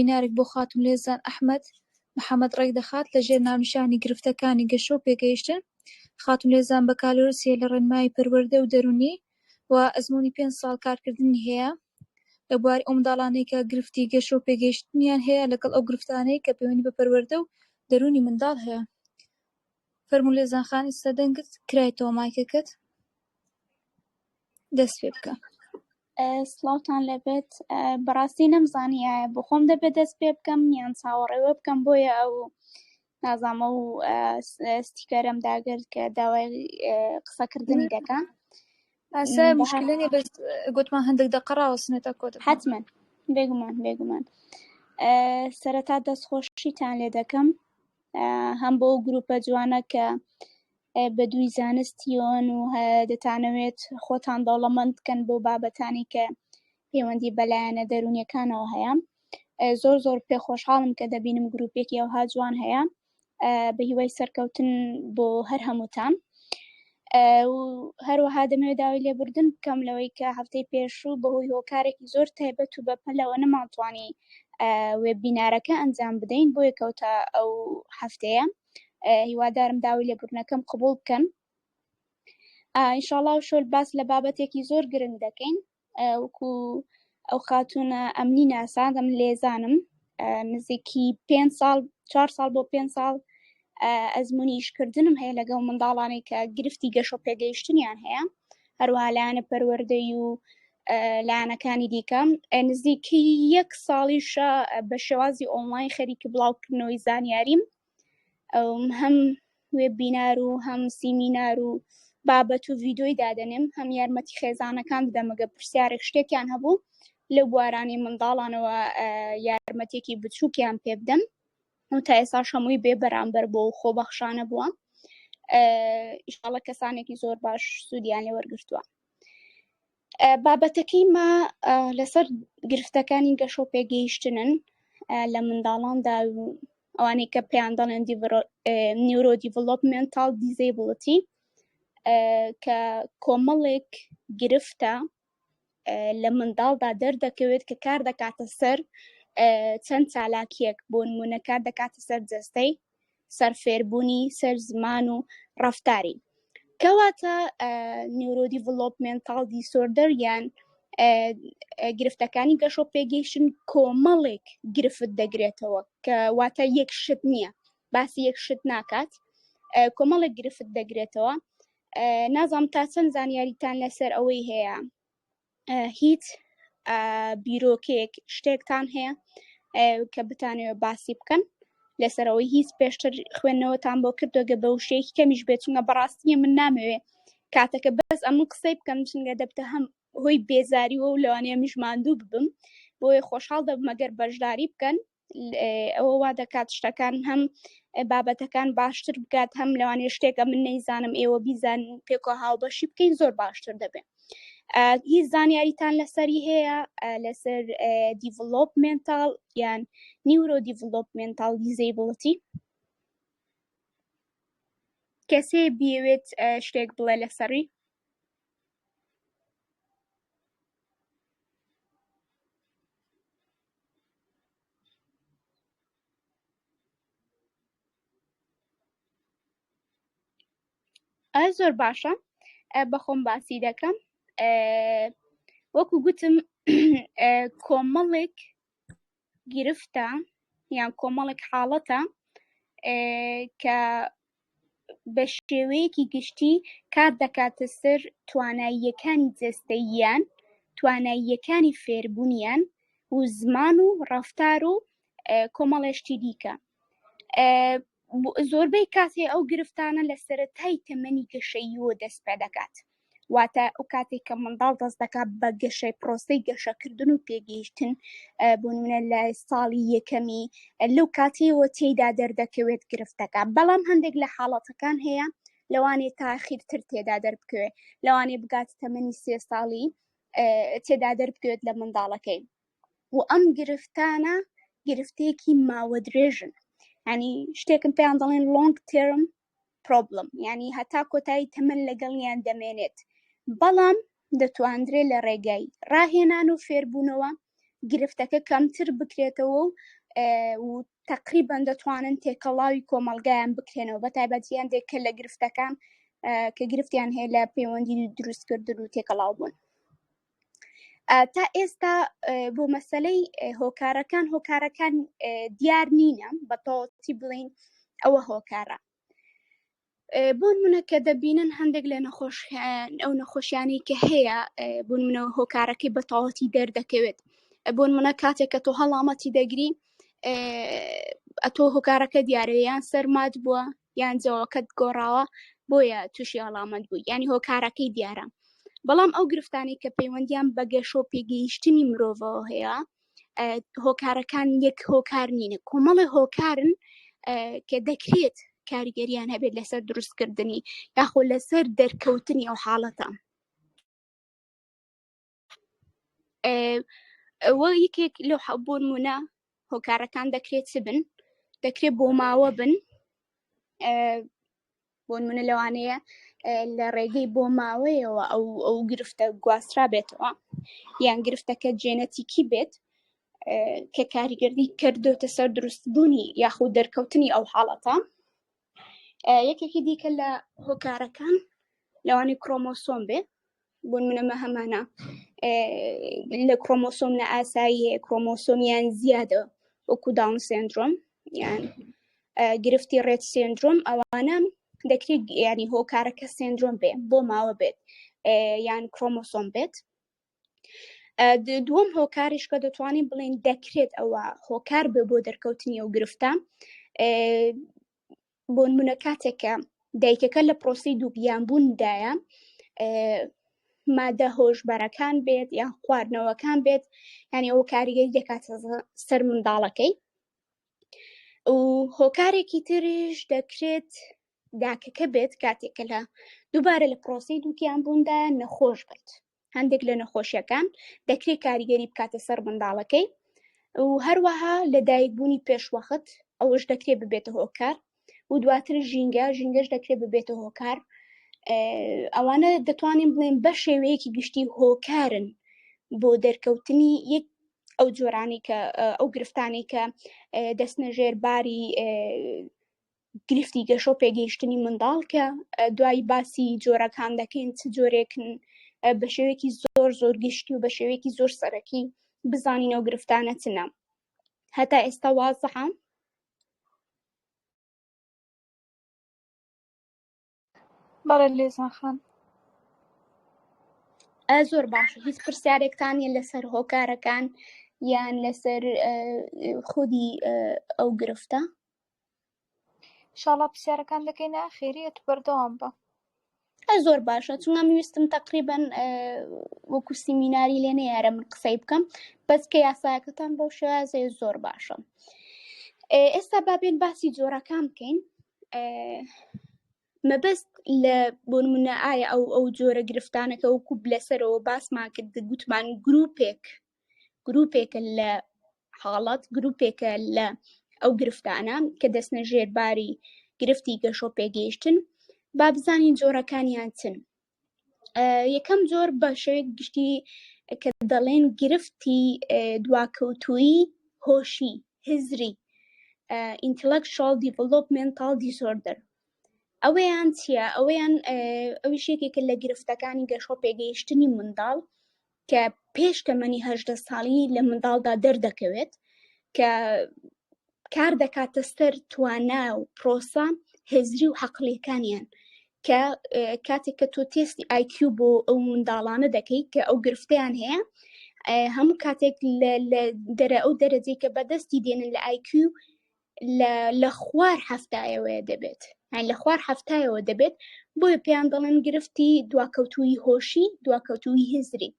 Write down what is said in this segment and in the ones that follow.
بینارێک بۆ خاتم لێزان ئەحمەد محەممەد ڕێک دەخات لەژێر ناونیشانی گرفتەکانی گەشە و پێگەیشتن. خاتم لێزان بەکالۆرسیە لە ڕێنمایی پەروەردە و دەرونی و ئەزموونی 5 ساڵ کارکردنی هەیە لە بواری ئەو منداڵانەی کە گرفتی گەشە و پێگەیشتنیان هەیە لەگەڵ ئەو گرفتانەی کە پەیوەندی بە پەروەردە و دەرونی منداڵ هەیە. فەرموو لێزان خان ئێستا دەنگت کرایەوە مایکەکەت دەست پێ بکە. سڵاوتان لەبێت. بەڕاستی نەمزانیایە بۆ خۆم دەبێت دەست پێ بکەم یان چاوەڕێوە بکەم بۆیە ئەو نازانمە و ستیکەرم داگرت کە داوای قسەکردنی دەکەم. ئاسا مشکلە نیە بەس گوتمان هەندێک دەقە ڕاوەسنێتە کۆ دەکەم. حتمەن بێگومان سەرەتا دەستخۆشیتان لێ دەکەم هەم بۆ گروپە جوانە کە بە دووی زانستیۆن و دەتانەوێت خۆتان دەوڵەمەند بکەن بۆ بابەتانی کە پەیوەندی بەلایەنە دەرونیەکانەوە هەیە. زۆر پێخۆشحاڵم کە دەبینم گروپێکی ئەوها جوان هەیە بە هیوای سەرکەوتن بۆ هەر هەمووتان. و هەروەها دەمەوێت داوای لێبوردن بکەم لەوەی کە هەفتەی پێشوو بەهۆی هۆکارێکی زۆر تایبەت و بەپەلەوە نەمانتوانی وێبینارەکە ئەنجام بدەین بۆ یەکەوتە ئەو هەفتەیە. هیوادارم داوای لێبوردنەکەم قبوڵ بکەن. ئینشاڵڵا شۆل باس لە بابەتێکی زۆر گرنگ دەکەین وەکو ئەو خاتونە ئەمنی ناسادەم لێزانم نزیکی 4 ساڵ بۆ 5 ساڵ ئەزمموی ئیشکردنم هەیە لەگەڵ منداڵانی کە گرفتی گەشە و پێگەیشتنیان هەیە هەروەها لایەنە پەروەردەی و لایەنەکانی دیکەم. نزیکی 1 ساڵیشە بە شێوازی ئۆنلاین خەریکی بڵاوکردنەوەی زانیاریم هەم وێبینار و هەم سیمینار و بابەت و ڤیدۆی دادەنێم هەم یارمەتی خێزانەکان دەدەم ئەگە پرسیارێک شتێکیان هەبوو لە بوارانی منداڵانەوە یارمەتێکی بچووکیان پێ بدەم و تا ئێستا هەمووی بێ بەرامبەر بۆ و خۆبەخشانە بووە. ئینشاڵڵا کەسانێکی زۆر باش سوودیان لێ وەرگرتووە. بابەتەکەی ما لەسەر گرفتەکانی گەشە و پێگەیشتنن لە منداڵاندا و ئەوانەی کە پێیان دەڵێن نیورۆ دیڤلۆپمنتال دیزێبڵتی کە کۆمەڵێک گرفتە لە منداڵدا دەردەکەوێت کە کار دەکاتە سەر چەند چالاکیەک بۆ نمونە کار دەکاتە سەر جەستەی سەر فێربوونی سەر زمان و ڕەفتاری کەواتە نیورۆ دیڤلۆپمنتال دیسۆردەر یان گرفتەکانی گەشە و پێگەیشتن کۆمەڵێک گرفت دەگرێتەوە کە واتە یەک شت نییە باسی یەک شت ناکات کۆمەڵێک گرفت دەگرێتەوە. نازانم تا چەند زانیاریتان لەسەر ئەوەی هەیە هیچ بیرۆکەیەک شتێکتان هەیە کە بتانەوێت باسی بکەن لەسەرەوەی هیچ پێشتر خوێندنەوەتان بۆ کردوگە بە وشەیەکی کەمیش بێت چونکە بەڕاستیە من نامەوێ کاتەکە بەس ئەمن قسەی بکەم چونکە دەبتە هەم هۆی بێزاریوە و لەوانەیە میش ماندوو ببم بۆیە خۆشحاڵ دەبم ئەگەر بەشداری بکەن ئەوە وا دەکات شتەکان هەم بابەتەکان باشتر بکات هەم لەوانەیە شتێکە من نەیزانم ئێوە بیزانن پێکۆ هاوبەشی بکەین زۆر باشتر دەبێت. هیچ زانیاریتان لەسەری هەیە لەسەر دیڤلۆپمنتال یان نیورۆ دیڤلۆپمنتال دیزێبڵتی کەسێ بیەوێت شتێک بڵێ لەسەری؟ زۆر باشە بەخۆم باسی دەکەم. وەکو گوتم کۆمەڵێک گرفتە یان کۆمەڵێک حاڵەتە کە بە شێوەیەکی گشتی کار دەکاتە سەر تواناییەکانی جەستەییان تواناییەکانی فێربوونیان و زمان و ڕەفتار و کۆمەڵێشتی دیکە. زۆربەی کاتێ ئەو گرفتانە لە سەرەتای تەمەنی گەشەییەوە دەست پێ دەکات واتە ئەو کاتێک کە منداڵ دەست دەکات بە گەشەی پرۆسەی گەشەکردن و پێگەیشتن بۆ نمونە لە ساڵی یەکەمی لەو کاتەیەوە تێیدا دەردەکەوێت گرفتەکە. بەڵام هەندێک لە حاڵەتەکان هەیە لەوانێت تاخیرتر تێدا دەربکەوێت لەوانێ بگات تەمەنی 3 ساڵی تێدا دەربکەوێت لە منداڵەکەی و ئەم گرفتانە گرفتەیەکی ماوە درێژن ینی شتێکم پێیان دەڵێن لۆنگ تێرم پرۆبلم ینی هەتا کۆتایی تەمەن لەگەڵیان دەمێنێت بەڵام دەتواندرێت لە ڕێگای ڕاهێنان و فێربوونەوە گرفتەکە کەمتر بکرێتەوە و تقریبا دەتوانن تێکەڵاوی کۆمەڵگایان بکرێنەوە بە تایبەتیان دێکە لە گرفتەکان کە گرفتیان هەیە لە پەیوەندی دروستکردن و تێکەڵاو بوون. تا ئێستا بۆ مەسەلەی هۆکارەکان دیار نینە بە تەواوەتی بڵین ئەوە هۆکارە. بۆ نمونە کە دەبینن هەندێک لە ئەو نەخۆشیانەی کە هەیە بۆ نمونە هۆکارەکەی بە تەواوەتی دەردەکەوێت. بۆ نمونە کاتێک کە تۆ هەڵامەتی دەگری ئەتۆ هۆکارەکە دیارەوە یان سەرمات بووە یان جەوەکەت گۆڕاوە بۆیە تووشی هەڵامەت بوو یعنی هۆکارەکەی دیارە. بەڵام ئەو گرفتانی کە پەیوەندیان بە گەشە و پێگەیشتنی مرۆڤەوە هەیە هۆکارەکان یەک هۆکار نینە، کۆمەڵی هۆکارن کە دەکرێت کاریگەریان هەبێت لەسەر دروستکردنی یاخۆ لەسەر دەرکەوتنی ئەو حاڵەتە. ئەوە یەکێک لەو بۆ نمونە هۆکارەکان دەکرێت چ بن؟ دەکرێت بۆ ماوە بن، بۆ نمونە لەوانەیە لە ڕێگەی بۆ ماوەیەوە ئەو گرفتە گواسترا بێتەوە یان گرفتەکە جێنەتیکی بێت کە کاریگەری کردوتە سەر دروستبوونی یاخود دەرکەوتنی ئەو حاڵەتە. یەکێکی دیکە لە هۆکارەکان لەوانەیە کرۆمۆسۆم بێ، بۆ نمونە هەمانە لە کرۆمۆسۆم لە ئاسایی هەیە کرۆمۆسۆمیان زیادە وەکو داون سێندرۆم یان گرفتی ڕێت سێندرۆم، ئەوانە دەکرێت ینی هۆکارەکە سێندرۆم بێ بۆ ماوە بێت یان کرۆمۆسۆم بێت. دووەم هۆکاریش کە دەتوانین بڵێن دەکرێت ئەوە هۆکار بێ بۆ دەرکەوتنی ئەو گرفتە، بۆ نمونە کاتێکە دایکەکە لە پرۆسەی دووبیانبووندایە مادە هۆشبەرەکان بێت یان خواردنەوەکان بێت ینی ئەو کاریگەری دەکاتە سەر منداڵەکەی. و هۆکارێکی تریش دەکرێت داکەکە بێت کاتێکە لە دووبارە لە پرۆسەی دووبیانبووندایە نەخۆش بێت. هەندێک لە نەخۆشیەکان دەکرێت کاریگەری بکاتە سەر منداڵەکەی و هەروەها لە دایکبوونی پێشوەخت ئەوەش دەکرێت ببێتە هۆکار و دواتر ژینگەش دەکرێت ببێتە هۆکار. ئەوانە دەتوانین بڵێن بە شێوەیەکی گشتی هۆکارن بۆ دەرکەوتنی یەک ئەو جۆرانی کە ئەو گرفتانی کە دەستنە ژێر باری گرفتی گەشە و پێگەیشتنی منداڵ کە دوای باسی جۆرەکان دەکەین چ جۆرێکن بە شێوەیەکی زۆر گشتی و بە شێوەیەکی زۆر سەرەکی بزانین ئەو گرفتانە چنە. هەتا ئێستا وازەحە؟ بەڵێ لێزان خان. زۆر باشە. هیچ پرسیارێکتانە لەسەر هۆکارەکان یان لەسەر خودی ئەو گرفتە؟ ئینشاڵڵا پرسیارەکان دەکەینە خێریەت بەردەوام بە. زۆر باشە چونکە ویستم تقریبەن وەکو سیمیناری لێ نەیارە من قسەی بکەم بەس کە یاسایەکەتان بەو شێوازەیە زۆر باشە. ئێستا بابێن باسی جۆرەکان بکەین. مەبەست لە بۆ نمونە ئایا ئەو جۆرە گرفتانەکە وەکو لەسەرەوە باسمان کرد گوتمان گروپێکە لە حاڵەت گروپێکە لە ئەو گرفتانە کە دەستنە ژێرباری گرفتی گەشە و پێگەیشتن با بزانین جۆرەکانیان چن. یەکەم جۆر بە شێوەیەک گشتی کە دەڵێن گرفتی دواکەوتووی هۆشی هزری intellectual developmental disorder. ئەوەیان چییە؟ ئەویش یەکێکە لە گرفتەکانی گەشە و پێگەیشتنی منداڵ کە پێش تەمەنی 18 ساڵی لە منداڵدا دەردەکەوێت کە کار دەکاتە سەر توانە و پرۆسە هێزری و عەقڵیەکانیان کە کاتێک کە تۆ تێستی IQ بۆ ئەو منداڵانە دەکەیت کە ئەو گرفتیان هەیە هەموو کاتێک ئەو دەرەجەی کە بەدەستی دێنن لە IQ لە خوار هەفتایەوەیە دەبێت لە خوار هەفتایەوە دەبێت بۆیە پێیان دەڵێن گرفتی دواکەوتووی هۆشی دواکەوتووی هزری.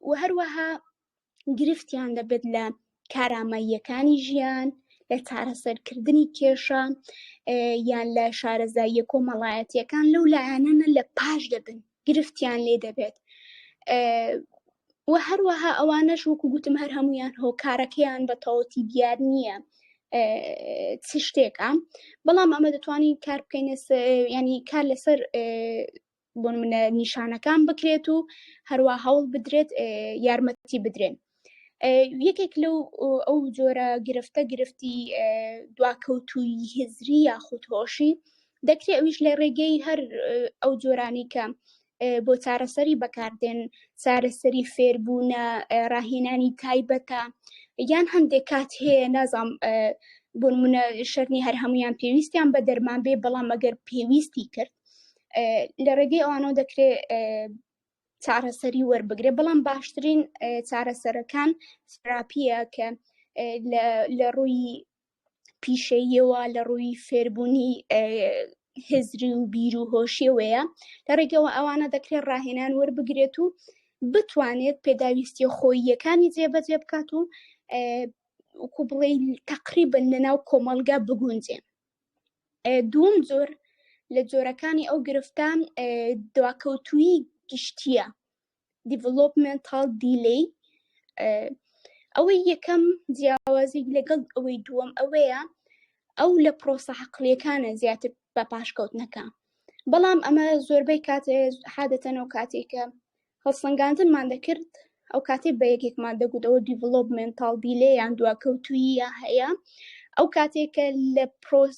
و هەروەها گرفتیان دەبێت لە کارامەییەکانی ژیان، لە چارەسەرکردنی کێشە یان لە شارەزاییە کۆمەڵایەتیەکان لەو لایەنانە لە پاش دەبن گرفتیان لێ دەبێت. و هەروەها ئەوانەش وەکو گوتم هەر هەمویان هۆکارەکەیان بە تەواوەتی دیار نییە چ شتێکە، بەڵام ئەمە دەتوانین کار بکەین ینی کار لەسەر بۆ نمونە نیشانەکان بکرێت و هەروە هەوڵ بدرێت یارمەتی بدرێن. یەکێک لەو ئەو جۆرە گرفتی دواکەوتووی هزری یاخود هۆشی دەکرێت ئەویش لە ڕێگەی هەر ئەو جۆرانی کە بۆ چارەسەری بەکاردێن چارەسەری فێربوونە ڕاهێنانی تایبەتە یان هەندێک کات هەیە نازام بۆ نمونە شەرنی هەر هەمویان پێویستیان بە دەرمان بێ بەڵام ئەگەر پێویستی کرد لە ڕێگەی ئەوانەوە دەکرێت چارەسەری وەربگرێ بەڵام باشترین چارەسەرەکان تراپیە کە لە ڕووی پیشەییەوە لە ڕووی فێربوونی هزری و بیر و هۆشیەوەیە لە ڕێگەوە ئەوانە دەکرێت ڕاهێنان وەربگرێت و بتوانێت پێداویستی خۆییەکانی جێبەجێ بکات و وەکو بڵێ تەقریبەن لەناو کۆمەلگا بگونجێ. دووەم جۆر لە جۆرەکانی ئەو گرفتان دواکەوتووی گشتیە developmental delay ئەوەی یەکەم جیاوازی لەگەڵ ئەوەی دووەم ئەوەیە ئەو لە پرۆسە عەقلیەکانە زیاتر بە پاشکەوتنەکە بەڵام ئەمە زۆربەی کاتێ عادەتەن ئەو کاتێکە هەڵسەنگاندنمان دەکرد ئەو کاتێک بە یەکێکمان دەگوت ئەوە developmental delay یان دواکەوتوویە هەیە ئەو کاتێکە لە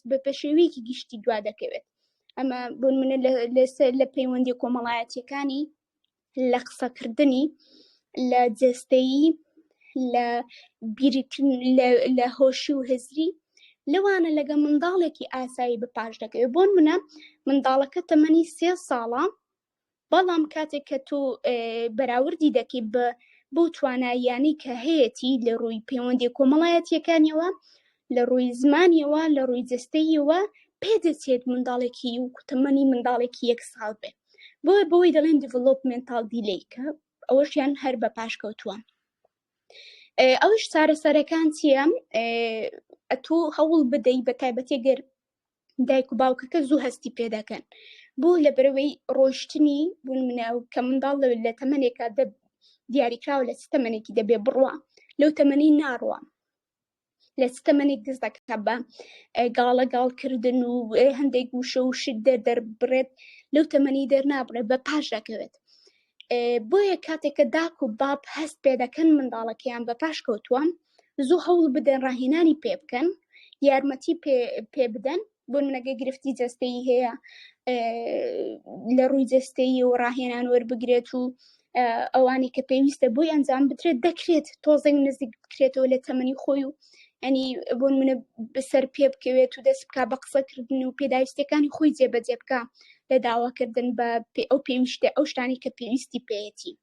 بە پێشێوەیەکی گشتی دوا دەکەوێت ئەمە بۆ نمونە لە پەیوەندی کۆمەڵایەتیەکانی لە قسەکردنی لە جەستەیی لە لە هۆشی و هزری لەوانە لەگە منداڵێکی ئاسایی بەپاش دەکەوێت بۆ نمونە منداڵەکە تەمەنی 3 ساڵە بەڵام کاتێک کە تۆ بەراوردی دەکەی بۆ تواناییانی کە هەیەی لە ڕووی پەیوەندی کۆمەڵایەتیەکانیەوە لە ڕووی زمانیەوە لە ڕووی جەستەییەوە پێدەچێت منداڵێکی و تەمەنی منداڵێکی 1 ساڵ بێ بۆی دەڵێن developmental delay کە ئەوەشیان هەر بە پاشکەوتووە. ئەوش چارەسەرەکان چییە؟ ئەتۆ هەوڵ بدەی بە تایبەتی گەر دایک و باوکەکە زوو هەستی پێدەکەن بۆ لە بەرەوەی ڕۆیشتنی بوون منە کە منداڵ لە تەمەنێکە دیاریکراوە لە چ تەمەنێکی دەبێ بڕوە لەو تەمەنی ناڕوە لە چ تەمەنێک دەست دەکات بە گاڵەگاڵکردن و هەندێک وشە و شت دەربڕێت لەو تەمەنی دەرنابڕێت بە پاش دەکەوێت بۆیە کاتێککە داک و باب هەست پێ دەکەن منداڵەکەیان بە پاش کەوتووە زوو هەوڵ بدەن ڕاهێنانی پێ بکەن یارمەتی پێ بدەن بۆ منەگە گرفتی جەستەیی هەیە لە ڕووی جەستەیی و ڕاهێنان وەربگرێت و ئەوانی کە پێویستە بۆی ئەنجام بدرێت دەکرێت تۆزێک نزیک بکرێتەوە لە تەمەنی خۆی و ئەنی بۆ منە بەسەر پێ بکەوێت و دەست بکە بە قسەکردن و پێداویستەکانی خۆی جێبەجێ بکە لە داواکردن بە ئەو پێویستە ئەو شتانی کە پێویستی پێیەتی.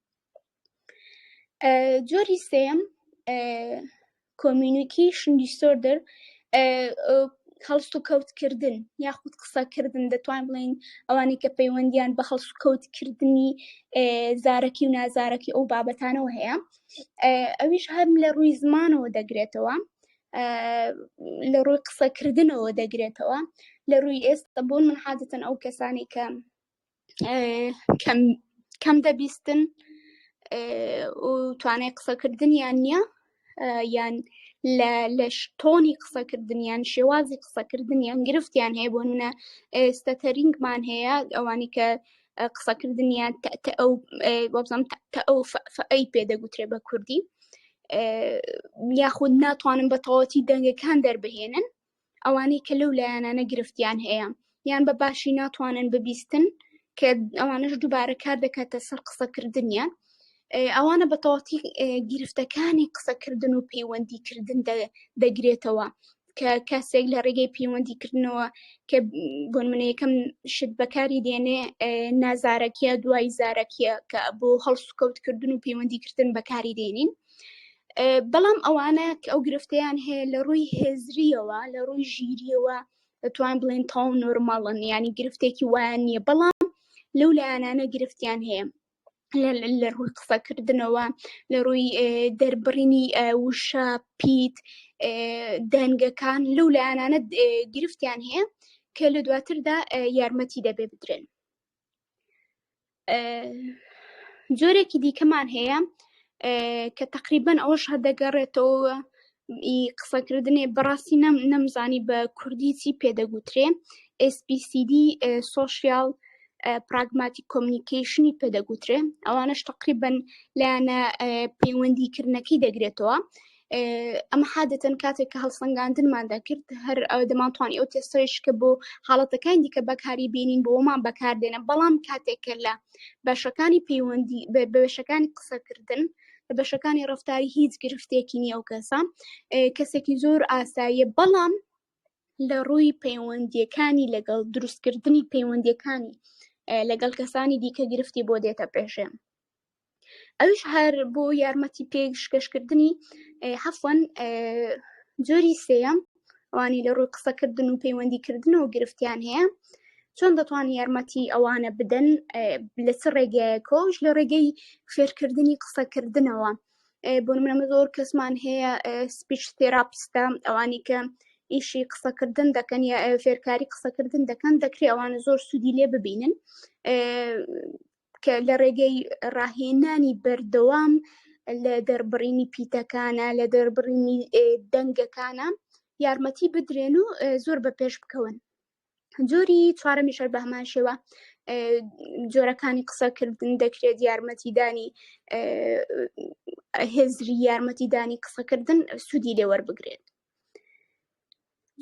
جۆری سێم communication disorder هەڵست و کەوتکردن یاخود قسەکردن دەتوان بڵین ئەوانی کە پەیوەندیان بە هەڵست و کەوتکردنی زارەکی و نازارەکی ئەو بابەتانەوە هەیە ئەویش هەم لە ڕووی زمانەوە دەگرێتەوە لە ڕووی قسەکردنەوە دەگرێتەوە لە ڕووی ئێستا بۆن من عادەتەن ئەو کەسانی کە کەم دەبیستن و توانای قسەکردنیان نییە یان لە تۆنی قسەکردنیان شێوازی قسەکردنیان گرفتیان هەیە بۆ منە ستەتەرینگمان هەیە ئەوانی کە قسەکردنیان ئەو فەئی پێدەگوترێ بە کوردی یاخود ناتوانن بە تەواوەتی دەنگەکان دەربهێنن ئەوانەی کە لەو لایەنانە گرفتیان هەیە یان بە باشی ناتوانن ببیستن کە ئەوانەش دووبارە کار دەکاتە سەر قسەکردنیان ئەوانە بە تەواوەتی گرفتەکانی قسەکردن و پەیوەندیکردن دەگرێتەوە کە کەسێک لە ڕێگەی پەیوەندیکردنەوە کە بۆ منە یەکەم شت بەکاری دێنێ نازارەکیە دوای زارەکیە کە بۆ هەڵس و کەوتکردن و پەیوەندیکردن بەکاری دێنین بەڵام ئەوانە کە ئەو گرفتەیان هەیە لە ڕووی هێزریەوە لە ڕووی ژیریەوە دەتوان بڵێن تاو نۆرماڵن ینی گرفتێکی وایان نییە بەڵام لەو لایەنانە گرفتیان هەیە لە ڕووی قسەکردنەوە لە ڕووی دەربڕینی وشە پیت دەنگەکان لەو لایەنانە گرفتیان هەیە کە لە دواتردا یارمەتی دەبێ بدرێن. جۆرێکی دیکەمان هەیە کە تقریبەن ئەوەش هەردەگەڕێتەوە قسەکردنێ بەڕاستی نەمزانی بە کوردی چی پێدەگوترێ SPCD Social pragmatic communication پێدەگوترێ ئەوانش تقریبا لایەنە پەیوەندیکردنەکەی دەگرێتەوە ئەمە حادەتەن کاتێک کە هەڵسەنگاندنمان دەکرد هەر دەمانتوانی ئەو تێستەیش کە بۆ حاڵەتەکانی دیکە بەکاری بێنین بۆمان بەکاردێنە بەڵام کاتێککە لە بەشەکانی پەیوەندی بەشەکانی قسەکردن لە بەشەکانی ڕەفتاری هیچ گرفتێکی نییە ئەو کەسە کەسێکی زۆر ئاساییە بەڵام لە ڕووی پەیوەندیەکانی لەگەڵ دروستکردنی پەیوەندیەکانی لەگەڵ کەسانی دیکە گرفتی بۆ دێتە پێشێ ئەوش هەر بۆ یارمەتی پێشکەشکردنی حەفوەن جۆری سێیەم ئەوانی لە ڕووی قسەکردن و پەیوەندیکردنەوە گرفتیان هەیە چۆن دەتوانین یارمەتی ئەوانە بدەن لە چ ڕێگایەکەوش لە ڕێگەی فێرکردنی قسەکردنەوە بۆ نمونە زۆر کەسمان هەیە سپیچ تێراپیستە ئەوانی کە ئیشی قسەکردن دەکەن یا فێرکاری قسەکردن دەکەن دەکرێت ئەوانە زۆر سوودی لێ ببینن کە لە ڕێگەی ڕاهێنانی بەردەوام لە دەربڕینی پیتەکانە لە دەربڕینی دەنگەکانە یارمەتی بدرێن و زۆر بەپێش بکەون جۆری چوارەمیشەر بە هەمان شێوە جۆرەکانی قسەکردن دەکرێت یارمەتیدانی هێزری یارمەتیدانی قسەکردن سوودی لێ وەربگرێت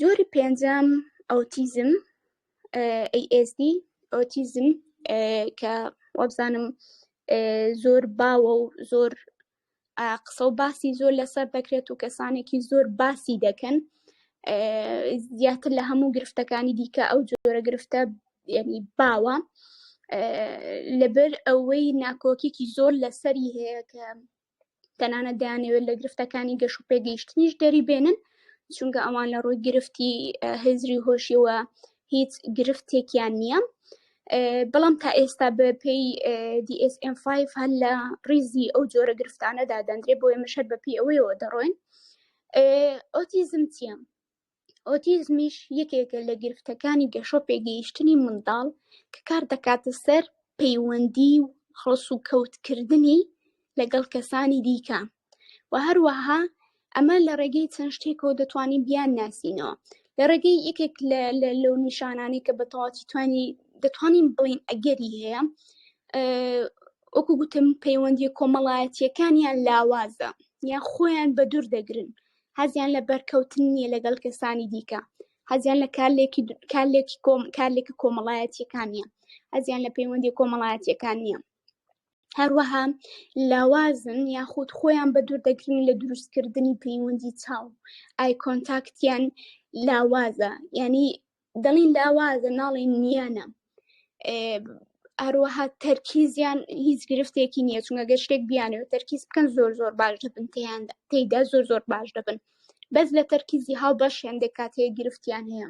جۆری پێنجەم ئۆتیزم ASD ئۆتیزم کە وەبزانم زۆر باوە و زۆر قسە و باسی زۆر لەسەر دەکرێت و کەسانێکی زۆر باسی دەکەن زیاتر لە هەموو گرفتەکانی دیکە ئەو جۆرە گرفتە یعنی باوە لەبەر ئەوەی ناکۆکیێکی زۆر لەسەری هەیە کە تەنانەت دەیانەوێت لە گرفتەکانی گەش و پێگەیشتنیش دەری بێنن چونکە ئەوان لە ڕووی گرفتی هێزری هۆشیەوە هیچ گرفتێکیان نییە بەڵام تا ئێستا بە پێی DSM-5 هەر لە ڕیزی ئەو جۆرە گرفتانەدا دەندرێت بۆ ئێمەش هەر بە پێی ئەوەیەوە دەڕۆین ئۆتیزم چییە؟ ئۆتیزمیش یەکێکە لە گرفتەکانی گەشە و پێگەیشتنی منداڵ کە کار دەکاتە سەر پەیوەندی و خڵس و کەوتکردنی لەگەڵ کەسانی دیکە و هەروەها ئەمە لە ڕێگەی چەند شتێکەوە دەتوانین بیان ناسینەوە لە ڕێگەی یەکێک لەو نیشانانی کە بەتەواوی دەتوانین بڵین ئەگەری هەیە وەکو گوتم پەیوەندی کۆمەڵایەتیەکانیان لاوازە یان خۆیان بە دوور دەگرن حەزیان لە بەرکەوتن نییە لەگەڵ کەسانی دیکە حەزیان لە کارلێکی کۆمەڵایەتیەکان نییە حەزیان لە پەیوەندی کۆمەڵایەتیەکان نییە هەروەها لاوازن یاخود خۆیان بە دوور دەگرن لە دروستکردنی پەیوەندی چاو ئای کۆنتاکتیان لاوازە یعنی دەڵین لاوازە ناڵێن نیانە هەروەها تەرکیزیان هیچ گرفتێکی نییە چونکە گەر شتێک بیانەوە تەرکیز بکەن زۆر زۆر باش دەبن تێیدا زۆر زۆر باش دەبن بەس لە تەرکیزی هاوبەشیان دەکات هەیە گرفتیان هەیە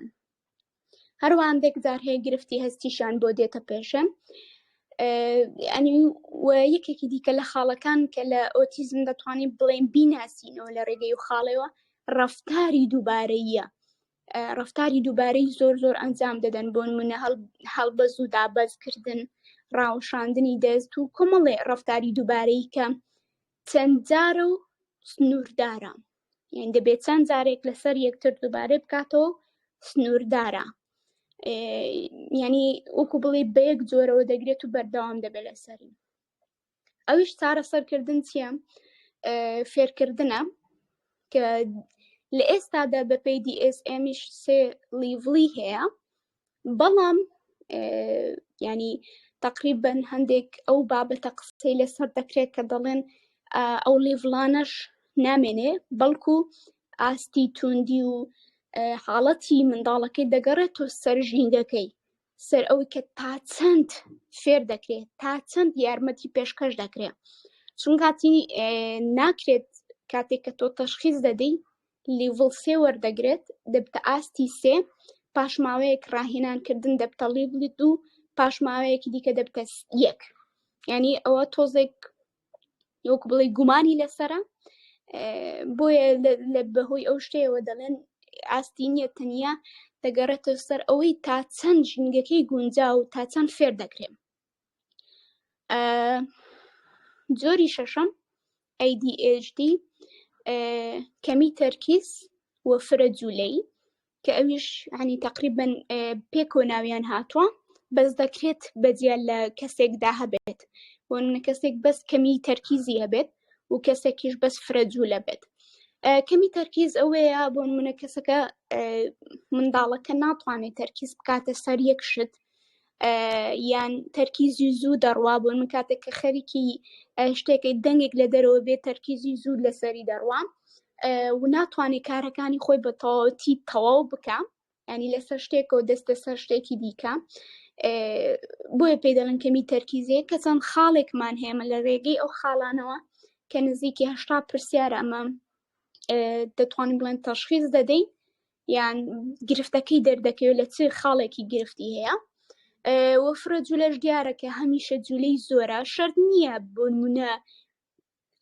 هەروەها هەندێک جار هەیە گرفتی هەستیشان بۆ دێتە پێشە ئەنی یەکێکی دیکە لە خاڵەکان کە لە ئۆتیزم دەتوانین بڵێن بیناسینەوە لە ڕێگەی و خاڵەوە ڕەفتاری دووبارەییە ڕەفتاری دووبارەی زۆر زۆر ئەنجام دەدەن بۆ نمونە هەڵبەز و دابەزکردن ڕاوشاندنی دەست و کۆمەڵێ ڕەفتاری دووبارەی کە چەند جارە و سنووردارە یعنی دەبێت چەند جارێک لەسەر یەکتر دووبارە بکاتەوە سنووردارە یعنی وەکو بڵێ بە یەک جۆرەوە دەگرێت و بەردەوام دەبێت لەسەری ئەویش چارەسەرکردن چییە؟ فێرکردنە کە لە ئێستادا بە پێی DSM-iش 3 لیڤڵی هەیە بەڵام ینی تقریبا هەندێک ئەو بابەتە قسەی لەسەر دەکرێت کە دەڵێن ئەو لیڤڵانەش نامێنێ بەڵکو ئاستی توندی و حاڵەتی منداڵەکەی دەگەڕێتەوە سەر ژینگەکەی سەر ئەوی کە تا چەند فێر دەکرێت تا چەند یارمەتی پێشکەش دەکرێت چون کاتی ناکرێت کاتێک کە تۆ تەشخیص دەدەی لیڤڵ 3 وەردەگرێت دەبتە ئاستی 3 پاشماوەیەک ڕاهێنانکردن دەبتە لیڤڵی 2 پاشماوەیەکی دیکە دەبتە 1 یعنی ئەوە تۆزێک وەکو بڵێ گومانی لەسەرە بۆیە لە بەهۆی ئەو شتەیەوە دەڵێن ئاستی نییە تەنیا دەگەڕێتەوە سەر ئەوەی تا چەند ژینگەکەی گونجا و تا چەند فێر دەکرێت جۆری شەشەم ADHD کەمی تەرکیز و فرە جوولەی کە ئەویش عنی تقریبا پێکۆ ناویان هاتووە بەس دەکرێت بەجیا لە کەسێکدا هەبێت بۆ نمونە کەسێک بەس کەمی تەرکیزی هەبێت و کەسێکیش بەس فرەجوولە بێت. کەمی تەرکیز ئەوەیە بۆ نمونە کەسەکە منداڵەکە ناتوانێت تەرکیز بکاتە سەر یەک شت یان تەرکیزی زوو دەڕوا بۆ من کاتێک کە خەریکی شتێکی دەنگێک لە دەرەوە بێت تەرکیزی زوو لەسەری دەڕوا و ناتوانێت کارەکانی خۆی بە تەواوەتی تەواو بکە ینی لەسەر شتێکەوە دەستە سەر شتێکی دیکە بۆیە پێی دەڵێن کەمی تەرکیزەیە کە چەند خاڵێکمان هەیە لە ڕێگەی ئەو خاڵانەوە کە نزیکی 80 پرسیارە ئەمە دەتوانین بڵێن تەشخیص دەدەین یان گرفتەکەی دەردەکەوێت لە چ خاڵێکی گرفتی هەیە وە فرەجوولەش دیارە کە هەمیشە جوولەی زۆرە شەرت نییە بۆ نمونە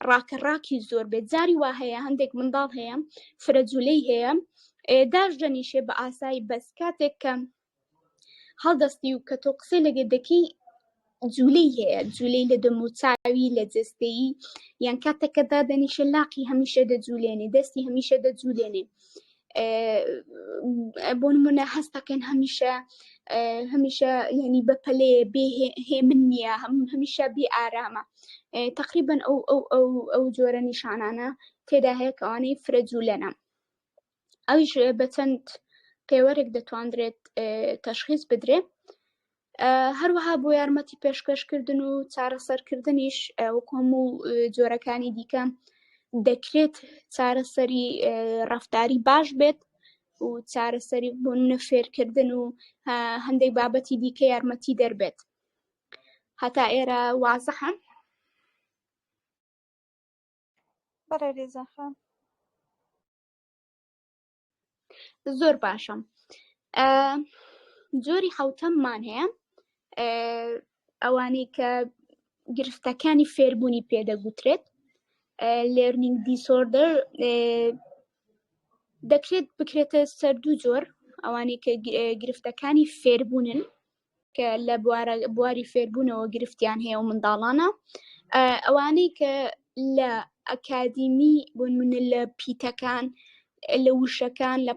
ڕاکەڕاکی زۆر بێت جاری وا هەیە هەندێک منداڵ هەیە فرەجوولەی هەیە داش دەنیشێ بە ئاسایی بەس کاتێک کە هەڵدەستی و کە تۆ قسەی لەگە دەکەی جوولەی هەیە جوولەی لە دەموچاوی لە جستەیی یان کاتێککە دادەنیشە لاقی هەمیشە دەجوولێنێ دەستی هەمیشە دەجوولێنێ بۆ نمونە هەستەکەن هەمیشە ینی بەپەلەیە بێ هێمن نییە هەمیشە بێ ئارامە تقریبەن ئەو جۆرە نیشانانە تێدا هەیە کە ئەوانەی فرەجوولەنە ئەویش بە چەند پێوەرێک دەتوانرێت تەشخیص بدرێت هەروەها بۆ یارمەتی پێشکەشکردن و چارەسەرکردنیش وەکو هەموو جۆرەکانی دیکە دەکرێت چارەسەری ڕەفتاری باش بێت و چارەسەری بۆ نەفێرکردن و هەندێک بابەتی دیکە یارمەتی دەربێت هەتا ئێرە وازەحە بەڵێ رێزاخان زۆر باشە جۆری حوتەممان هەیە ئەوانەی کە گرفتەکانی فێربوونی پێدەگوترێت learning disorder دەکرێت بکرێتە سەر دوو جۆر ئەوانەی کە گرفتەکانی فێربوونن کە لە بواری فێربوونەوە گرفتیان هەیە و منداڵانە ئەوانەی کە لە ئەکادیمی بۆ نمونە لە پیتەکان لە وشەکان لە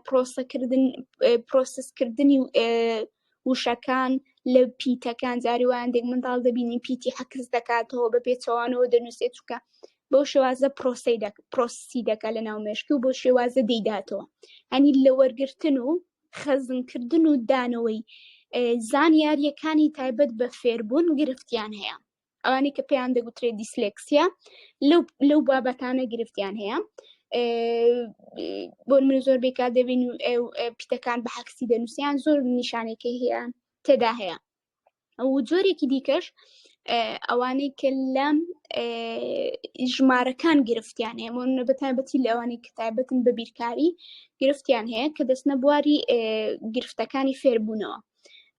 پرۆسسکردنی وشەکان لە پیتەکان جاری وایەندێک منداڵ دەبینی پیتی حەکس دەکاتەوە بە پێچەوانەوە دەنووسێت چووکە بۆ شێوازە پرۆسی دەکا لە ناو مێشکی و بۆ شێوازە دەیداتەوە هەنی لە وەرگرتن و خەزمکردن و دانەوەی زانیاریەکانی تایبەت بە فێربوون گرفتیان هەیە ئەوانەی کە پێیان دەگوترێت دیسلێکسیا لەو بابەتانە گرفتیان هەیە بۆ من زۆر بێکا دەبین پیتەکان بە حەکسی دەنووسیان زۆر نیشانێکی هەیە تێدا هەیە و جۆرێکی دیکەش ئەوانەی کە لەم ژمارەکان گرفتیان هەیە بۆ بەتایبەتی لەوانەی کە تایبەتن بە بیرکاری گرفتیان هەیە کە دەستنە بواری گرفتەکانی فێربوونەوە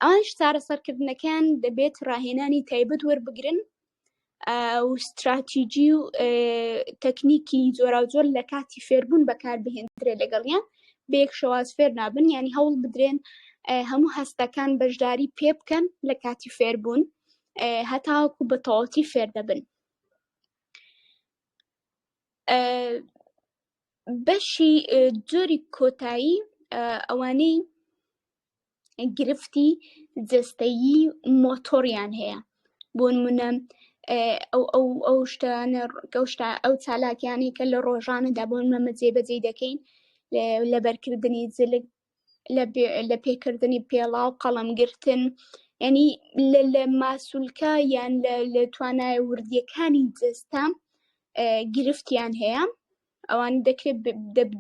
ئەوانش چارەسەرکردنەکان دەبێت ڕاهێنانی تایبەت وەربگرن و استراتیژی و تەکنیکی جۆراوجۆر لە کاتی فێربوون بەکاربهێنرێت لەگەڵیان بە یەک شێواز فێر نابن ینی هەوڵ بدرێن هەموو هەستەکان بەشداری پێ بکەن لە کاتی فێربوون هەتاوەکو بە تەواوەتی فێر دەبن بەشی جۆری کۆتایی ئەوانەی گرفتی جستەیی مۆتۆریان هەیە بۆ نمونە ئەو چالاکیانی کە لە ڕۆژانەدا بۆ نمە جێبەجێ دەکەین لە بەرکردنی جلک لە پێکردنی پێڵاو قەڵەمگرتن ینی لە ماسوولکە یان لە توانای وردیەکانی جەستا گرفتیان هەیە ئەوان دەکرێت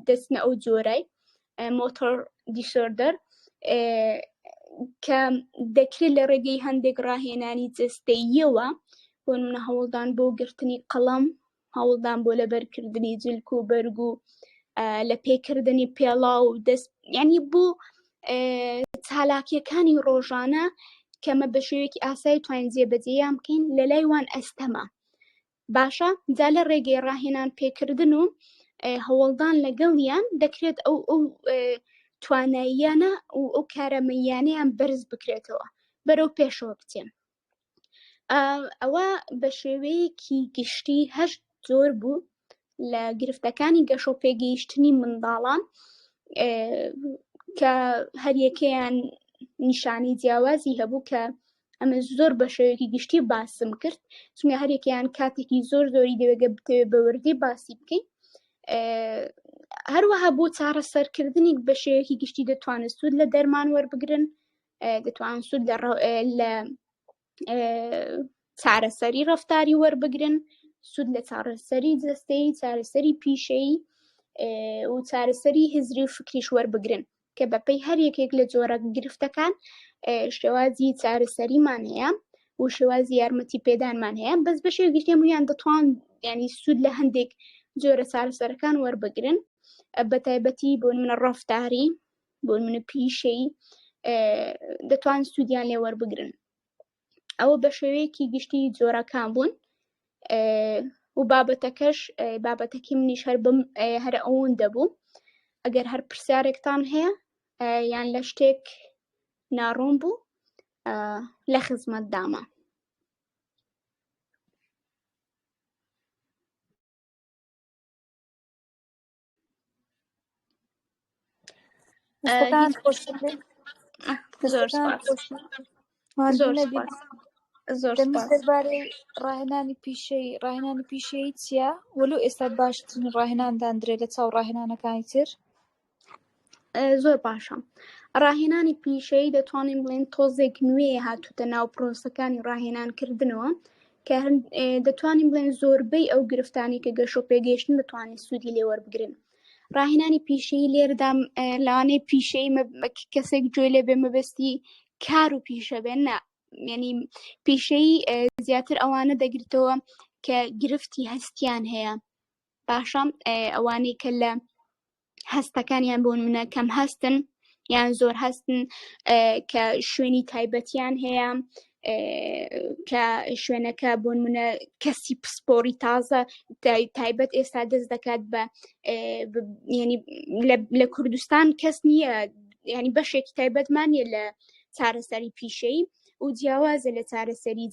دەستنە ئەو جۆرەی مۆتۆر دیسۆردەر کە دەکرێت لە ڕێگەی هەندێک ڕاهێنانی جەستەییەوە بۆ منە هەوڵدان بۆ گرتنی قەڵەم هەوڵدان بۆ لە بەرکردنی جلک و بەرگ و لە پێکردنی پێڵاو دەست ینی بۆ چالاکیەکانی ڕۆژانە کەمە بە شێوەیەکی ئاسایی توانین جێبەجێیان بکەین لە لای وان ئەستەمە باشە جا لە ڕێگەی ڕاهێنان پێکردن و هەوڵدان لەگەڵیان دەکرێت ئەو تواناییانە و ئەو کارەمەیانەیان بەرز بکرێتەوە بەرەو پێشەوە بچێن ئەوە بە شێوەیەکی گشتی هەشت جۆر بوو لە گرفتەکانی گەشە پێگەیشتنی منداڵان کە هەریەکەیان نیشانی جیاوازی هەبوو کە ئەمە زۆر بە شێوەیەکی گشتی باسم کرد چونکە هەرێکیان کاتێکی زۆر زۆری دەوێت بتەوێت بە وردی باسی بکەین هەروەها بۆ چارەسەرکردنی بە شێوەیەکی گشتی دەتوانن سوود لە دەرمان وەربگرن دەتوانن سوود لە چارەسەری ڕەفتاری وەربگرن سوود لە چارەسەری جەستەیی چارەسەری پیشەیی و چارەسەری هزری و فکریش وەربگرن کە بەپەی هەر یەکێک لە جۆرە گرفتەکان شێوازی چارەسەریمان هەیە و شێوازی یارمەتی پێدانمان هەیە بەس بە شێوەیەکی گشتی هەموویان دەتوان ینی سوود لە هەندێک جۆرە چارەسەرەکان وەربگرن بە تایبەتی بۆ منە ڕەفتاری بۆ منە پیشەی دەتوان سوودیان لێ وەربگرن ئەوە بە شێوەیەکی گشتی جۆرەکان بوون و بابەتەکەش بابەتەکی منیش هەر ئەوەندە بوو ئەگەر هەر پرسیارێکتان هەیە یان لە شتێک ناڕوون بوو لە خزمەتدامە زۆر سپاس دەمویست دەربارەی ڕاهێنانی پیشەی چییە؟ وەلو ئێستا باشترین ڕاهێناندان درێت لە چاو ڕاهێنانەکانی تر؟ زۆر باشە ڕاهێنانی پیشەی دەتوانین بڵێن تۆزێک نوێ هاتووتە ناو پرۆسەکانی ڕاهێنانکردنەوە کە دەتوانین بڵێن زۆربەی ئەو گرفتانی کە گەشە و پێگەیشتن دەتوانین سوودی لێ وەربگرن ڕاهێنانی پیشەی لێرەدا لەوانەیە پیشەی کەسێک گوێ لێ بێ مەبەستی کار و پیشە بێن یعنی پیشەی زیاتر ئەوانە دەگرێتەوە کە گرفتی هەستیان هەیە باشە ئەوانەی کە لە هەستەکانیان بۆ منە کەم هەستن یان زۆر هەستن کە شوێنی تایبەتیان هەیە کە شوێنەکە بۆ منە کەسی پسپۆری تازە تایبەت ئێستا دەست دەکات بە ینی لە کوردستان کەس نییە ینی بەشێکی تایبەتمانە لە چارەسەری پیشەی و جیاوازە لە چارەسەری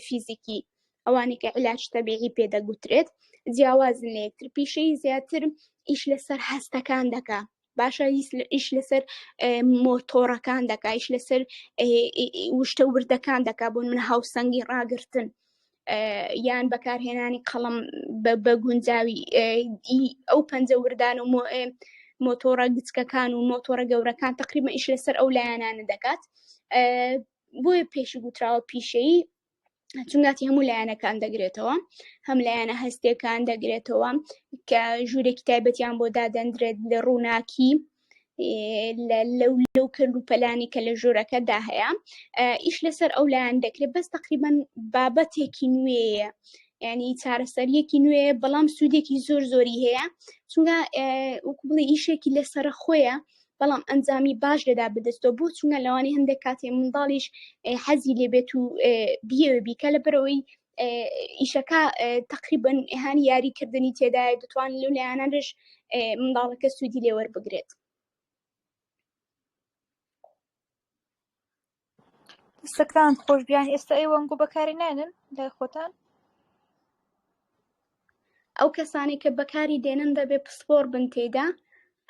فیزیکی ئەوانێک کە علاج تەبیعی پێدەگوترێت جیاوازن لە یەکتر پیشەی زیاتر ئیش لەسەر هەستەکان دەکا باشە ئیش لەسەر مۆتۆرەکان دەکا ئیش لەسەر وشتە وردەکان دەکا بۆ من هاوسەنگی ڕاگرتن یان بەکارهێنانی قەڵەم بە گونجاوی ئەو پەنجە وردان و مۆتۆرە گچکەکان و مۆتۆرە گەورەکان تقریبا ئیش لەسەر ئەو لایەنانە دەکات بۆیە پێشی گوتراوە پیشەی چونگاتی هەموو لایەنەکان دەگرێتەوە هەم لایەنە هەستیەکان دەگرێتەوە کە ژوورێکی تایبەتیان بۆ دادەندرێت لە ڕووناکی لەو کرد و پەلانی کە لە ژوورەکەدا هەیە ئیش لەسەر ئەو لایەن دەکرێت بەس تقریبا بابەتێکی نوێیە ینی چارەسەریەکی نوێ بەڵام سوودێکی زۆر زۆری هەیە چونگە وەکو بڵێ ئیشێکی لەسەرە خۆیە بەڵام ئەنجامی باش دەدا بەدەستەوە بۆ چونگە لەوانی هەندێک کاتێ منداڵیش حەزی لێبێت و بیەوە بیکە لەبەرەوەی ئیشەکە تقریبا هەانی یاریکردنی تێدایە دەتوانێت لەو لایەنانەش منداڵەکە سوودی لێ وەربگرێت دەستەکان خۆش بیان ئێستا ئێوەنگۆ بەکاری نێنن لای خۆتان ئەو کەسانی کە بەکاری دێنن دەبێ پسپۆر بن تێدا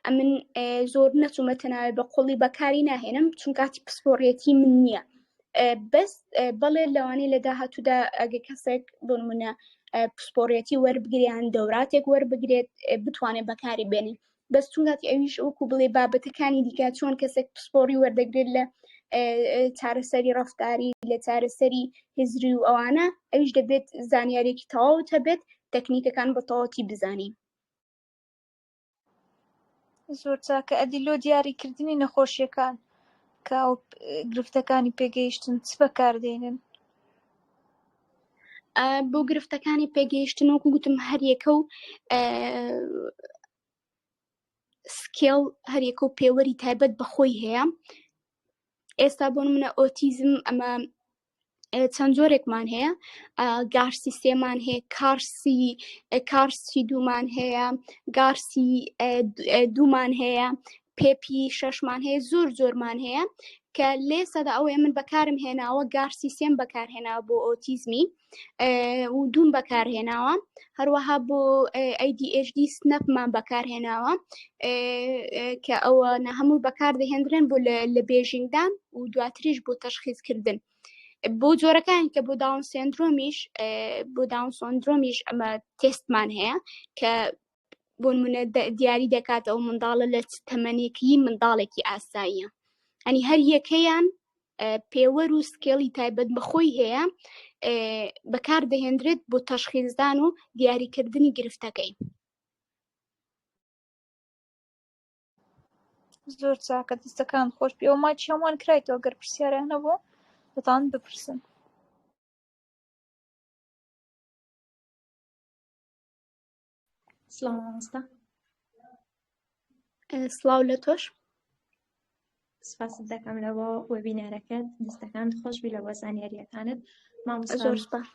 ئەمن زۆر نەچوومەتەناوێ بە قوڵی بەکاری ناهێنم چون کاتی پسپۆڕێتی من نییە بەس بەڵێ لەوانەیە لە داهاتوودا ئەگە کەسێک بۆ نمونە پسپۆڕێتی وەربگریان دەوراتێک وەربگرێت بتوانێت بەکاری بێنێ بەس چونکاتی ئەویش وەکو بڵێ بابەتەکانی دیکە چۆن کەسێک پسپۆڕی وەردەگرێت لە چارەسەری ڕەفتاری لە چارەسەری هزری و ئەوانە ئەویش دەبێت زانیارێکی تەواو هەبێت تەکنیکەکان بە تەواوەتی بزانین زۆر چاکە ئەدیلۆ دیاریکردنی نەخۆشیەکان کە ئەو گرفتەکانی پێگەیشتن چ بەکاردێنن بۆ گرفتەکانی پێگەیشتن وەکو گوتم هەریەکە و سکێڵ هەریەکە و پێوەری تایبەت بەخۆی هەیە ئێستا بۆ منە ئۆتیزم ئەمە چەند جۆرێکمان هەیە گارسی سێمان هەیە کارسی دوومان هەیە گارسی دوومان هەیە پێپی شەشمان هەیە زۆرمان هەیە کە لێسەدا ئەوەیە من بەکارم هێناوە گارسی سێم بەکارهێناوە بۆ ئۆتیزمی و دووم بەکارهێناوە هەروەها بۆ ADHD سنەپمان بەکارهێناوە کە ئەوە هەموو بەکاردەهێنرێن بۆ لە بێژینگدان و دواتریش بۆ تەشخیصکردن بۆ جۆرەکان کە بۆ داون سندرۆمیش ئەمە تێستمان هەیە کە بۆ نمونە دیاری دەکات ئەو منداڵە لە تەمەنێکی منداڵێکی ئاساییە، ئەنی هەر یەکەیان پێوەر و سکێڵی تایبەت بەخۆی هەیە بەکار دەهێنرێت بۆ تەشخیصدان و دیاریکردنی گرفتەکەی. زۆر چاکە، دەستەکان خۆش بێ. ئەو ماچی هەمووان کرایتەوە، گەر پرسیاریان هەبوو دەتوانن بپرسن. سڵاو مامۆستا. سڵاو لە تۆش. سپاست دەکەم لەوە وەبینارەکەت، دەستەکان خۆش بی لەوە زانیاریەکانت. مامۆستا زۆر سپاس.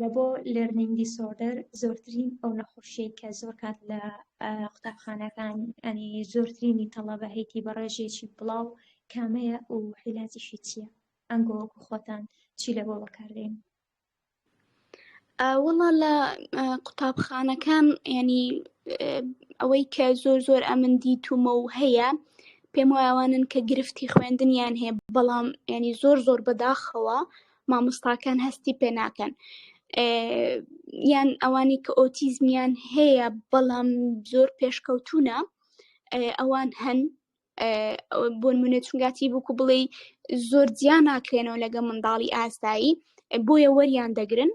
لە بۆ لێرنینگ دیسۆردەر زۆرترین ئەو نەخۆشیە کە زۆر کات لە قوتابخانەکان ئەنی زۆرترینی تەڵەبە هەیتی بە ڕێژێکی بڵاو کامەیە و عیلاجیشی چییە؟ ئەنگۆ وەکو خۆتان چی لە بۆ بەکاردێن؟ وەڵا لە قوتابخانەکان ینی ئەوەی کە زۆر ئەمن دیتومە و هەیە پێم وایە ئەوانن کە گرفتی خوێندنیان هەیە بەڵام ینی زۆر بەداخەوە مامۆستاکان هەستی پێ ناکەن، یان ئەوانی کە ئۆتیزمیان هەیە بەڵام زۆر پێشکەوتوونە ئەوان هەن بۆ نمونە چونگاتی بووکو بڵێ زۆر جیان ناکرێنەوە لەگە منداڵی ئاسایی بۆیە وەریان دەگرن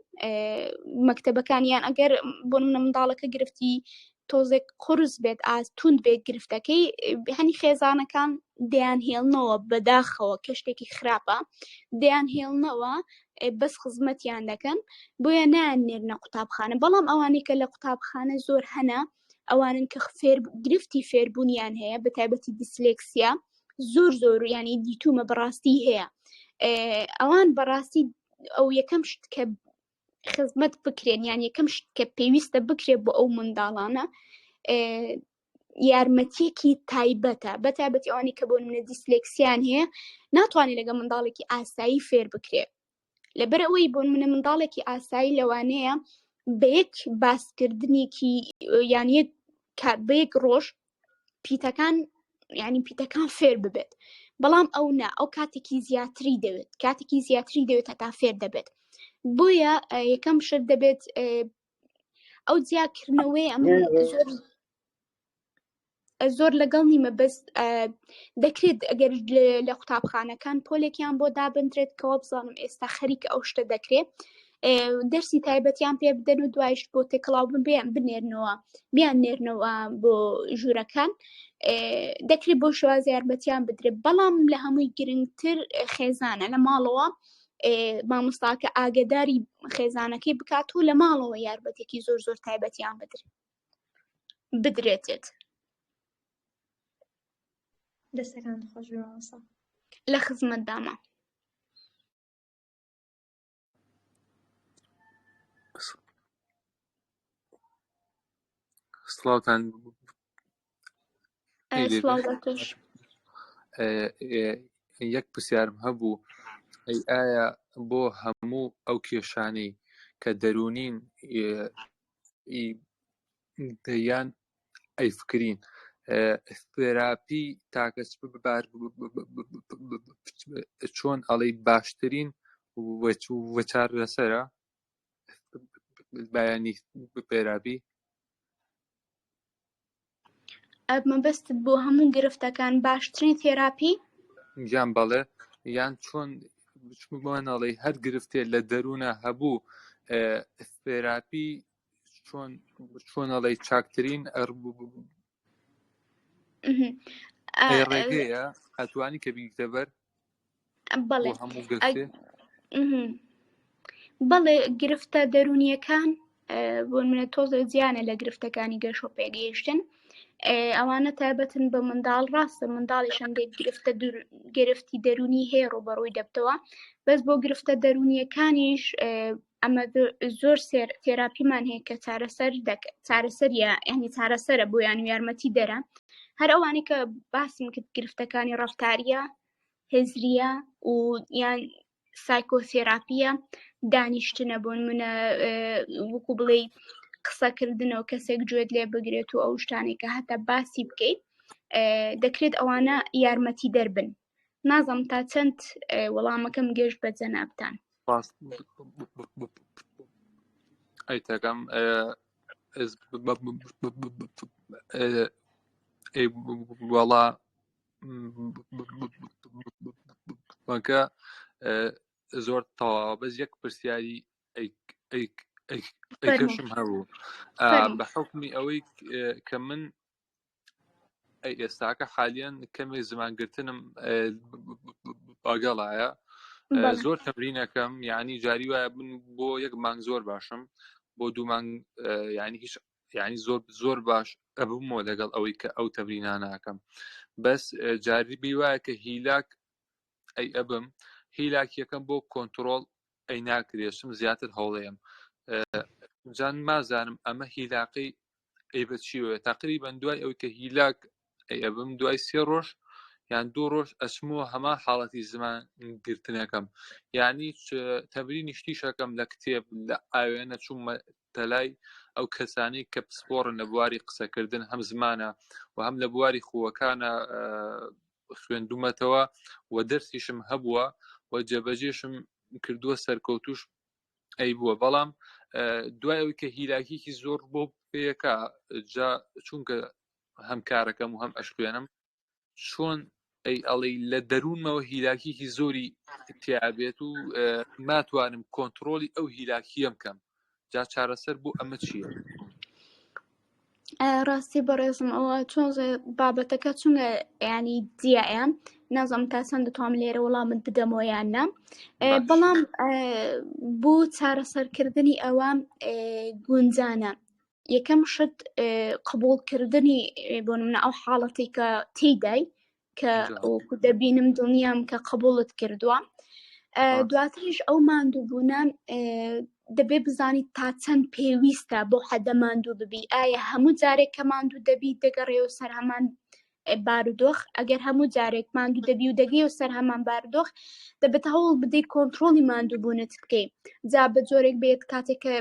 مەکتەبەکانیان ئەگەر بۆ نمونە منداڵەکە گرفتی تۆزێک قورس بێت توند بێت گرفتەکەی هەنی خێزانەکان دەیان هێڵنەوە بەداخەوە کە شتێکی خراپە دەیان هێڵنەوە بەس خزمەتیان دەکەن بۆیە نایانێرنە قوتابخانە، بەڵام ئەوانەی کە لە قوتابخانە زۆر هەنە ئەوانن کە گرفتی فێربوونیان هەیە بە تایبەتی دیسلێکسیا زۆر ینی دیتومە بەڕاستی هەیە ئەوان بەڕاستی ئەو یەکەم شت کە خزمەت بکرێن یان یەکەم شت کە پێویستە بکرێت بۆ ئەو منداڵانە یارمەتیەکی تایبەتە بە تایبەتی ئەوانی کە بۆ نمونە دیسلێکسیان هەیە ناتوانێت لەگە منداڵێکی ئاسایی فێر بکرێت لەبەر ئەوەی بۆ نمونە منداڵێکی ئاسایی لەوانەیە بە یەک باسکردنێکی یان بە یەک ڕۆژ پیتەکان فێر ببێت، بەڵام ئەو نا ئەو کاتێکی زیاتری دەوێت هەتا فێر دەبێت. بۆیە یەکەم شت دەبێت ئەو جیاکردنەوەی ئەم زۆر لەگەڵ نیمە بەس دەکرێت ئەگەر لە قوتابخانەکان پۆلێکیان بۆ دابدرێت کەەوە بزانم ئێستا خەریکە ئەو شتە دەکرێت دەرسی تایبەتیان پێ بدەن و دوایش بۆ تێکڵاو بیان نێرنەوە بۆ ژوورەکان دەکرێت بۆ شێوازی یارمەتیان بدرێت، بەڵام لە هەمووی گرنگتر خێزانە لە ماڵەوە مامۆستاکە ئاگداری خێزانەکەی بکات و لە ماڵەوە یارمەتێکی زۆر تایبەتیان بدرێتێت. دەستەکان خۆش بێ مامۆستا. لە خزمەت داما. سڵاوتان یەک پرسیارم هەبوو ئایا بۆ هەموو ئەو کێشانەی کە دەرونین دەیان ئەیفکرین تێراپی تاکەس چۆن ئەڵێ باشترین وەچار لەسەرە بەیانی تێراپی مەبەستت بۆ هەموو گرفتەکان باشترین تێراپی یان بەڵێ یان چۆن بمانەڵێ هەر گرفتێ لە دەروونە هەبوو تێراپی چۆنەڵێ چاکترین ڕێگەیە ئەتوانی کە بیکتەبەر بۆ هەموو گرفتێ؟ بەڵێ گرفتە دەرونیەکان بۆ منە تۆزە جیانە لە گرفتەکانی گەشۆ پێگەیشتن ئەوانە تایبەتن بە منداڵ ڕاستە منداڵی شەندێک گرفتی دەرونی هەیە ڕوبەڕووی دەبتەوە بەس بۆ گرفتە دەرونیەکانیش ئەمە زۆر تێراپیمان هەیە کە چارەسەریە یعنی چارەسەرە بۆ یان یارمەتی دەرە هەر ئەوانی کە باسم کرد گرفتەکانی ڕەفتاریە هێزریە و یان سایکۆثێراپیە دانیشتنە بۆ نمونە وەکو بڵێ قسەکردنەوە کەسێک گوێت لێ بگرێت و ئەو شتانێک کە هەتا باسی بکەیت دەکرێت ئەوانە یارمەتی دەربن نازم تا چەند وەڵامەکەم گەشت بە جەنابتان. ئەیتەکەم وەڵا مەکە زۆر تەواوە بەس یەک پرسیاری ئەیکەشم هەبوو بە حکمی ئەوەی کە من ئێستاکە حالیان کەمێک زمانگرتنم ئەگەڵایە زۆر تەمرینەکەم یعنی جاری وایە بن بۆ یەک مانگ زۆر باشم بۆ دوو مانگ یعنی هیچ یعنی زۆر باش ئەبوومەوە لەگەڵ ئەوەی کە ئەو تەمرینانەکەم بەس جاریبی وایە کە هیلاک ئەی ئەبم هیلاک یەکەم بۆ کۆنتڕۆڵ ئەی ناکرێشم زیاتر هەوڵەیەم جان مازانم ئەمە هیلاقی ئەی بەچیوە تقریبا دوای ئەوەی کە هیلاک ئەی ئەبم دوای 3 ڕۆژ یان 2 ڕۆژ ئەچمەوە هەما حاڵەتی زمان گرتنەکەم یعنی تەمرینی شتیشەکەم لە کتێب لە ئاوێنە چوومە تەلای ئەو کەسانی کە پسپۆڕن لە بواری قسەکردن هەم زمانە و هەم لە بواری خووەکانە خوێندومەتەوە و دەرسیشم هەبووە و جێبەجێشم کردووە سەرکەوتوش ئەی بووە بەڵام دوای ئەوەی کە هیلاکیکی زۆر بۆ پێیەکە جا چونکە هەم کارەکەم و هەم ئەشخوێنم چۆن ئەی ئەڵێ لە دەروونمەوە هیلاکیکی زۆری تیابێت و ناتوانم کۆنتڕۆلی ئەو هیلاکیە بکەم جا چارەسەر بۆ ئەمە چییە؟ ڕاستی بەڕێزم ئەوە چۆن بابەتەکە چونکە ینی دیایە نازم تا چەند دەتوانم لێرە وەڵامت بدەمەوە یاننا بەڵام بۆ چارەسەرکردنی ئەوە گونجانە یەکەم شت قبولکردنی بۆ نمونە ئەو حاڵەتی کە تێدای کە وەکو دەبینم دڵنیام کە قبولت کردووە دواتریش ئەو ماندووبوونە دەبێ بزانیت تا چەند پێویستە بۆ حەدە ماندوو ببی ئایا هەموو جارێک کە ماندوو دەبی دەگەڕێەوە سەر هەمان بارودۆخ ئەگەر هەموو جارێک ماندوو دەبی و دەگەیەوە سەر هەمان بارودۆخ دەبێت هەوڵ بدەیت کۆنتڕۆلی ماندووبوونت بکەیت جا بە جۆرێک بێت کاتێک کە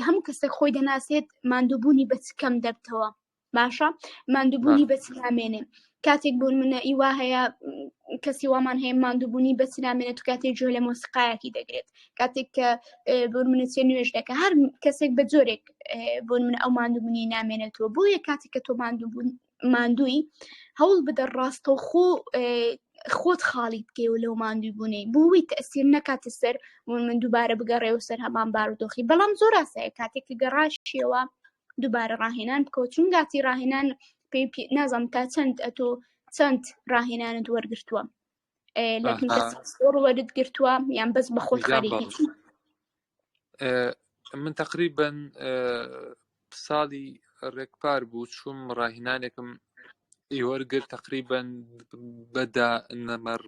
هەموو کەسێک خۆی دەناسێت ماندووبوونی بە چ کەم دەبتەوە باشە ماندووبوونی بە چ نامێنێ کاتێک بوون منە ئیوا هەیە کەسی وامان هەیە ماندووبوونی بە چ نامێنێت و کاتێک جۆ لە مۆسیقایەکی دەگرێت کاتێک کە بۆن منە چێ نوێژ دەکە هەر کەسێک بە جۆرێک بۆن من ئەو ماندووبوونی نامێنێتەوە بۆیە کاتێک کە تۆ ماندووی هەوڵ بدە ڕاستەوخۆ خۆت خاڵی بکەیەوە لەو ماندووبوونەی بۆی تەسیر نەکاتە سەر من دووبارە بگەڕێەوە سەر هەمان بارودۆخی بەڵام زۆر ئاسایە کاتێک کە گەڕاشیەوە دووبارە ڕاهێنان بکەوت چون گاتی ڕاهێنان نازانم تا چەند ئەتۆ چەند ڕاهێنانت وەرگرتووە لەکن کەسۆڕ وەرت گرتووە یان بەس بە خۆت خەریکی من تقریبا ساڵی ڕێکپار بوو چوم ڕاهێنانێکم ئێوەرگرت تقریبا بەدا نەمەڕ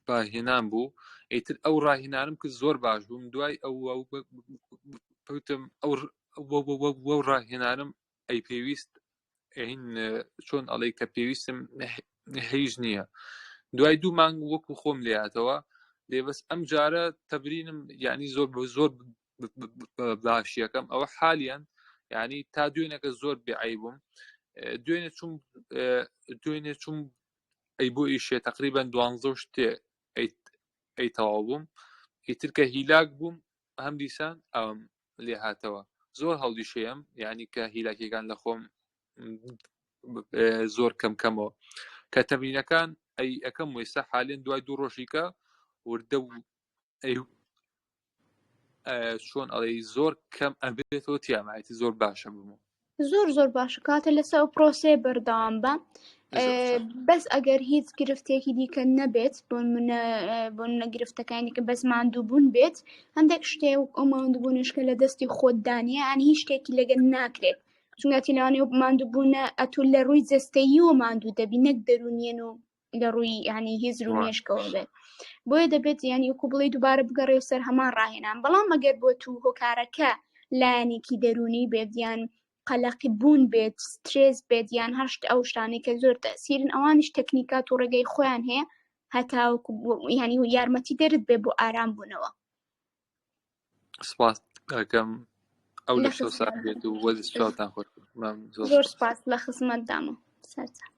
ڕاهێنان بوو ئیتر ئەو ڕاهێنانم کە زۆر باش بووم دوای ئەوتم ئەو ڕاهێنانم ئەی پێویست ئەین چۆن ئەڵێ کە پێویستم هیچ نییە دوای 2 مانگ وەکو خۆم لێهاتەوە لێبەس ئەم جارە تەبرینم یعنی زۆر باشیەکەم ئەوە حالیان یعنی تا دوێنەکە زۆر بێعیبووم دوێنێ چوم ئەی بۆ ئیشێ تقریبا 12 شتێ ئەی تەواو بووم ئیتر کە هیلاک بووم هەم دیسان ئەوم لێ هاتەوە زۆر هەڵدیشەیەم یعنی کە هیلاکیەکان لە خۆم زۆر کەمکەمەوە کە تەمرینەکان ئەی ئەەکەم وێستا حالێن دوای 2 ڕۆژیکە وردە و چۆن ئەڵێ زۆر کەم ئەبێتەوە تیامایەتی زۆر باشە بووم زۆر باشە کاتە لەسەر پرۆسێ بەردەوام بە بەس ئەگەر هیچ گرفتێکی دیکە نەبێت بۆ نەگرفتەکانی کە بەس ماندووبوون بێت هەندێک شتێ ئەو ماندووبوونشکە لە دەستی خۆت دانیە ئەنی هیچ شتێکی لەگەن ناکرێت چونگاتی لەوانەیە ماندووبوونە ئەتو لە ڕووی جەستەیی و ماندوو دەبی نەک دەرونیێن و لە ڕووی ینی هیچ ڕوونێشکەوە بێت بۆیە دەبێت ینی وەکو بڵێ دووبارە بگەڕێ و سەر هەمان ڕاهێنان بەڵام ئەگەر بۆ تو هۆکارەکە لایەنێکی دەرونی بێت یان قەلەقی بوون بێت سترێس بێت یان هەشت ئەو شتانەی کە زۆر تەسیرن ئەوانش تەکنیکات و ڕێگەی خۆیان هەیە هەتا ینی و یارمەتی دەرت بێ بۆ ئارام بوونەوە سپاس دەکەم ئەو لە شەو ساعت بێت و وەزی چاوتان خۆش زۆر سپاس لە خزمەتدامە سەرچاو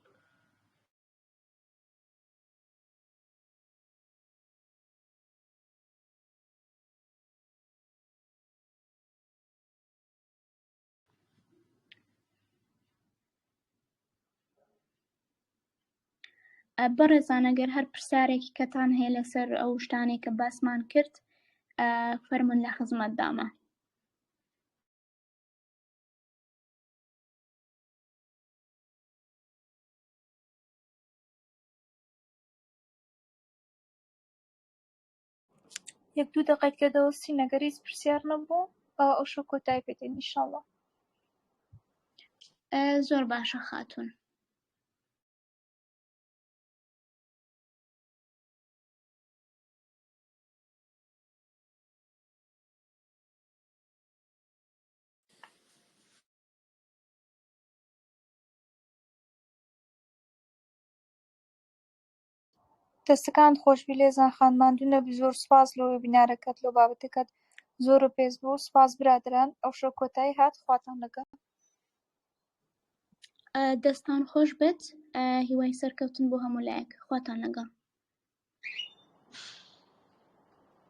بەڕێزان ئەگەر هەر پرسیارێکی کەتان هەیە لەسەر ئەو شتانەی کە باسمان کرد فەرمون لە خزمەتدامە. یەک دوو دەقەیت کە دەوەستی نەگەر هیچ پرسیار نەبوو ئەو شەو کۆتایی پێدەین ئینشاڵڵا. زۆر باشە خاتوون. دەستەکان خۆشبی لێزان خان ماندوو نەبی. زۆر سوپاس لە وێبینارەکەت لەو بابەتەکەت زۆر پێز بوو. سوپاس برادران. ئەو شەو کۆتایی هات. خواتان لەگەڵ. دەستان خۆش بێت. هیوای سەرکەوتن بۆ هەموو لایەک. خواتان لەگەڵ.